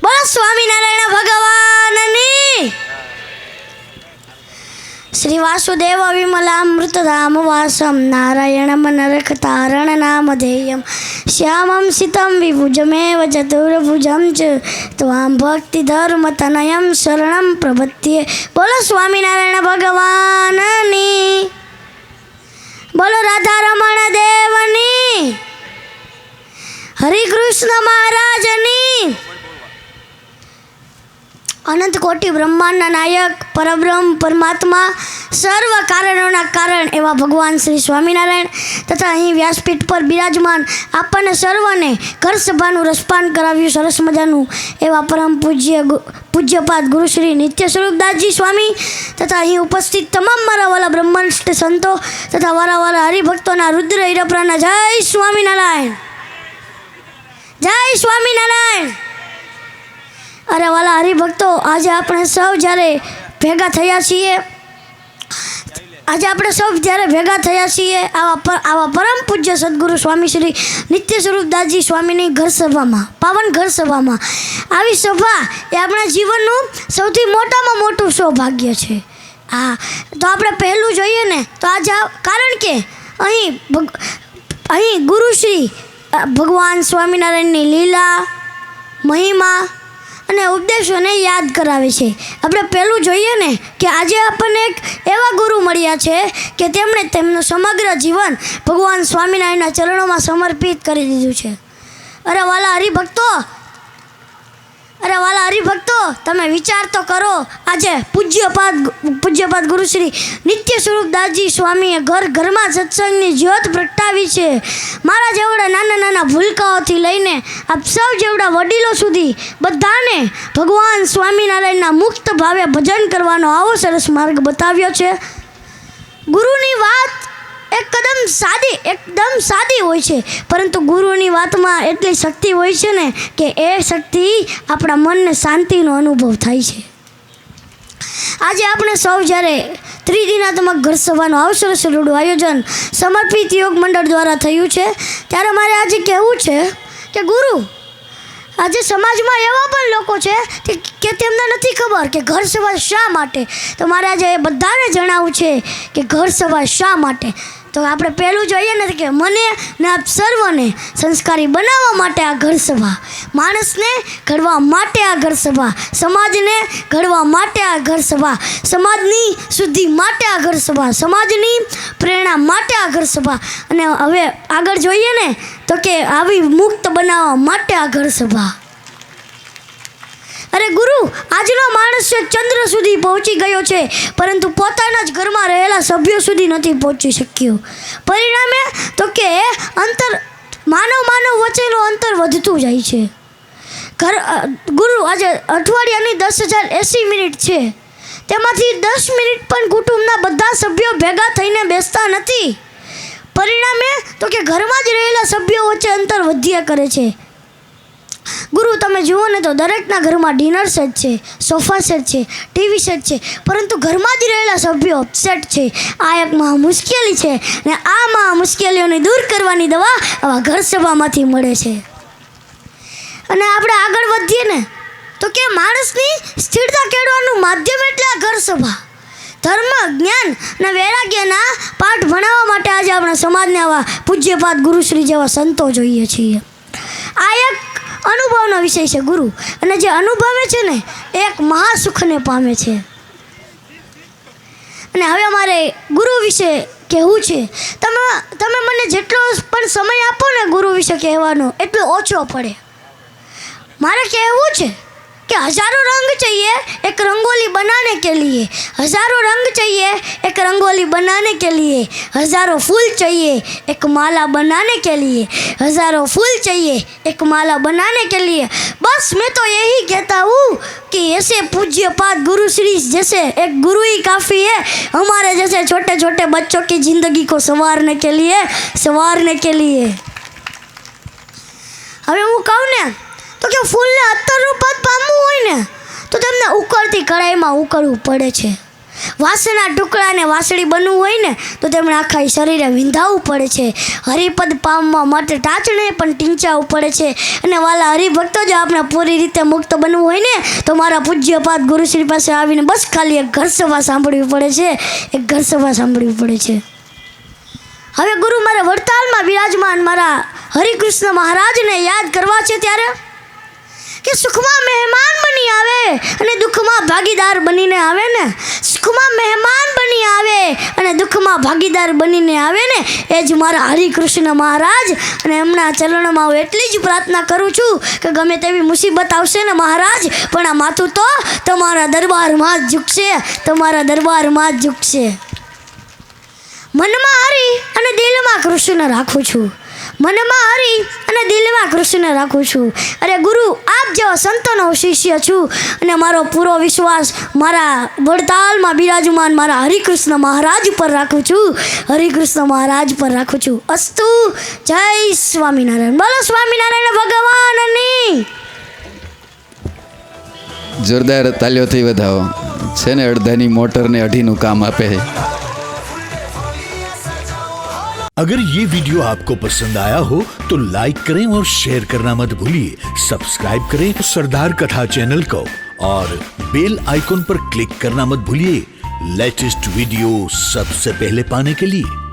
બોલો સ્વામિનારાયણ ભગવાનની. શ્રી વાસુદેવ વિમલામૃતધામ વાસમ નારાયણમ નરકતારણ નામધેયમ શ્યામમ સિતમ વિભુજમેવ ચતુર્ભુજમ ચ ત્વાં ભક્તિ ધર્મ તનયમ શરણમ પ્રપત્યે. બોલો સ્વામિનારાયણ ભગવાનની. બોલો રાધારમણ દેવની. હરિકૃષ્ણ મહારાજની. અનંત કોટી બ્રહ્માંડના નાયક પરબ્રહ્મ પરમાત્મા સર્વ કારણોના કારણ એવા ભગવાન શ્રી સ્વામિનારાયણ તથા અહીં વ્યાસપીઠ પર બિરાજમાન આપણને સર્વને ઘર સભાનું રસપાન કરાવ્યું સરસ મજાનું એવા પરમ પૂજ્યપાદ ગુરુ શ્રી નિત્ય સ્વરૂપદાસજી સ્વામી તથા અહીં ઉપસ્થિત તમામ મારા વાલા બ્રહ્મનિષ્ઠ સંતો તથા વાલા હરિભક્તોના રુદ્ર હિરપરાના જય સ્વામિનારાયણ, જય સ્વામિનારાયણ. અરે વાલા હરિભક્તો, આજે આપણે સૌ જ્યારે ભેગા થયા છીએ આવા પરમ પૂજ્ય સદગુરુ સ્વામી શ્રી નિત્ય સ્વરૂપદાસજી સ્વામીની ઘર સભામાં, પાવન ઘર સભામાં, આવી સભા એ આપણા જીવનનું સૌથી મોટામાં મોટું સૌભાગ્ય છે. હા, તો આપણે પહેલું જોઈએ ને તો આજે કારણ કે અહીં ગુરુ શ્રી ભગવાન સ્વામિનારાયણની લીલા, મહિમા અને ઉપદેશોને યાદ કરાવે છે. આપણે પહેલું જોઈએ ને કે આજે આપણને એક એવા ગુરુ મળ્યા છે કે તેમણે તેમનું સમગ્ર જીવન ભગવાન સ્વામિનારાયણના ચરણોમાં સમર્પિત કરી દીધું છે. અરે વાલા હરિભક્તો, તમે વિચાર તો કરો. આજે પૂજ્યપાદ ગુરુ શ્રી નિત્ય સ્વરૂપદાસજી સ્વામીએ ઘરમાં સત્સંગની જ્યોત પ્રગટાવી છે. મારા જેવડા નાના ભૂલકાઓથી લઈને આપ સૌ જેવડા વડીલો સુધી બધાને ભગવાન સ્વામિનારાયણના મુક્ત ભાવે ભજન કરવાનો આવો સરસ માર્ગ બતાવ્યો છે. ગુરુની વાત એકદમ સાદી હોય છે, પરંતુ ગુરુની વાતમાં એટલી શક્તિ હોય છે ને કે એ શક્તિ આપણા મનને શાંતિનો અનુભવ થાય છે. આજે આપણે સૌ જ્યારે ત્રિદિનાત્મક ઘર સભાનું અવસર સરૂડું આયોજન સમર્પિત યોગ મંડળ દ્વારા થયું છે, ત્યારે મારે આજે કહેવું છે કે ગુરુ, આજે સમાજમાં એવા પણ લોકો છે કે તેમને નથી ખબર કે ઘર સભા શા માટે. તો મારે આજે બધાને જણાવવું છે કે ઘર સભા શા માટે. તો આપણે પહેલું જોઈએ ને કે મને ને આપ સર્વને સંસ્કારી બનાવવા માટે આ ઘર સભા, માણસને ઘડવા માટે આ ઘર સભા, સમાજને ઘડવા માટે આ ઘર સભા, સમાજની શુદ્ધિ માટે આ ઘર સભા, સમાજની પ્રેરણા માટે આ ઘર સભા, અને હવે આગળ જોઈએ ને તો કે આવી મુક્ત બનાવવા માટે આ ઘર સભા. અરે ગુરુ, આજનો માણસ ચંદ્ર સુધી પહોંચી ગયો છે, પરંતુ પોતાના જ ઘરમાં રહેલા સભ્યો સુધી નથી પહોંચી શક્યો. પરિણામે તો કે માનવ વચ્ચેનું અંતર વધતું જાય છે. ગુરુ, આજે અઠવાડિયાની 10,080 મિનિટ છે, તેમાંથી 10 મિનિટ પણ કુટુંબના બધા સભ્યો ભેગા થઈને બેસતા નથી. પરિણામે તો કે ઘરમાં જ રહેલા સભ્યો વચ્ચે અંતર વધ્યા કરે છે. ગુરુ, તમે જુઓ ને તો દરેકના ઘરમાં ડિનર સેટ છે, સોફા સેટ છે, ટીવી સેટ છે, પરંતુ ઘરમાં જ રહેલા સભ્યો અપસેટ છે. આ એક મહા મુશ્કેલી છે, ને આ મહા મુશ્કેલીઓને દૂર કરવાની દવા આવા ઘર સભામાંથી મળે છે. અને આપણે આગળ વધીએ ને તો કે માણસની સ્થિરતા કેળવાનું માધ્યમ એટલે આ ઘર સભા. ધર્મ, જ્ઞાન અને વૈરાગ્યના પાઠ ભણાવવા માટે આજે આપણા સમાજને આવા પૂજ્યપાદ ગુરુશ્રી જેવા સંતો જોઈએ છીએ. આ એક અનુભવનો વિષય છે ગુરુ, અને જે અનુભવે છે ને એક મહાસુખને પામે છે. અને હવે મારે ગુરુ વિશે કહેવું છે. તમે મને જેટલો પણ સમય આપો ને ગુરુ વિશે કહેવાનો એટલો ઓછો પડે. મારે કહેવું છે कि हजारों रंग चाहिए एक रंगोली बनाने के लिए, हजारों रंग चाहिए एक रंगोली बनाने के लिए, हजारों फूल चाहिए एक माला बनाने के लिए, हजारों फूल चाहिए एक माला बनाने के लिए. बस मैं तो यही कहता हूँ कि ऐसे पूज्यपाद गुरु श्री जैसे एक गुरु ही काफ़ी है हमारे जैसे छोटे छोटे बच्चों की ज़िंदगी को संवारने के लिए. હવે હું કહું ને તો કે ફૂલને 70 રૂપિયા પામવું હોય ને તો તેમને ઉકળતી કઢાઈમાં ઉકળવું પડે છે. વાંસના ટુકડાને વાંસળી બનવું હોય ને તો તેમણે આખા શરીરે વિંધાવવું પડે છે. હરિપદ પામવા માટે ટાચણે પણ ટીંચાવવું પડે છે. અને વાલા હરિભક્તો, જો આપણે પૂરી રીતે મુક્ત બનવું હોય ને તો મારા પૂજ્યપાદ ગુરુશ્રી પાસે આવીને બસ ખાલી એક ઘર સભા સાંભળવી પડે છે. એક ઘર સભા સાંભળવી પડે છે. હવે ગુરુ મારે વડતાલમાં બિરાજમાન મારા હરિકૃષ્ણ મહારાજને યાદ કરવા છે ત્યારે કે સુખમાં મહેમાન બની આવે અને દુઃખમાં ભાગીદાર બનીને આવે ને. સુખમાં મહેમાન બની આવે અને દુઃખમાં ભાગીદાર બનીને આવે ને એ જ મારા હરિકૃષ્ણ મહારાજ. અને એમના ચરણોમાં હું એટલી જ પ્રાર્થના કરું છું કે ગમે તેવી મુસીબત આવશે ને મહારાજ, પણ આ માથું તો તમારા દરબારમાં જ ઝૂકશે, તમારા દરબારમાં જ ઝૂકશે. મનમાં હરી અને દિલમાં કૃષ્ણ રાખું છું, મનમાં હરી અને દિલમાં કૃષ્ણ રાખું છું. અરે ગુરુ, આપ જેવા સંતોનો શિષ્ય છું અને મારો પૂરો વિશ્વાસ મારા વડતાલમાં બિરાજમાન મારા હરિકૃષ્ણ મહારાજ પર રાખું છું, હરિકૃષ્ણ મહારાજ પર રાખું છું. અસ્તુ. જય સ્વામિનારાયણ. બોલો સ્વામિનારાયણ ભગવાનની. જોરદાર તાલીઓથી વધાવો. છે ને અડધાની મોટરને અઢીનું કામ આપે. अगर ये वीडियो आपको पसंद आया हो तो लाइक करें और शेयर करना मत भूलिए. सब्सक्राइब करें सरदार कथा चैनल को और बेल आइकॉन पर क्लिक करना मत भूलिए लेटेस्ट वीडियो सबसे पहले पाने के लिए.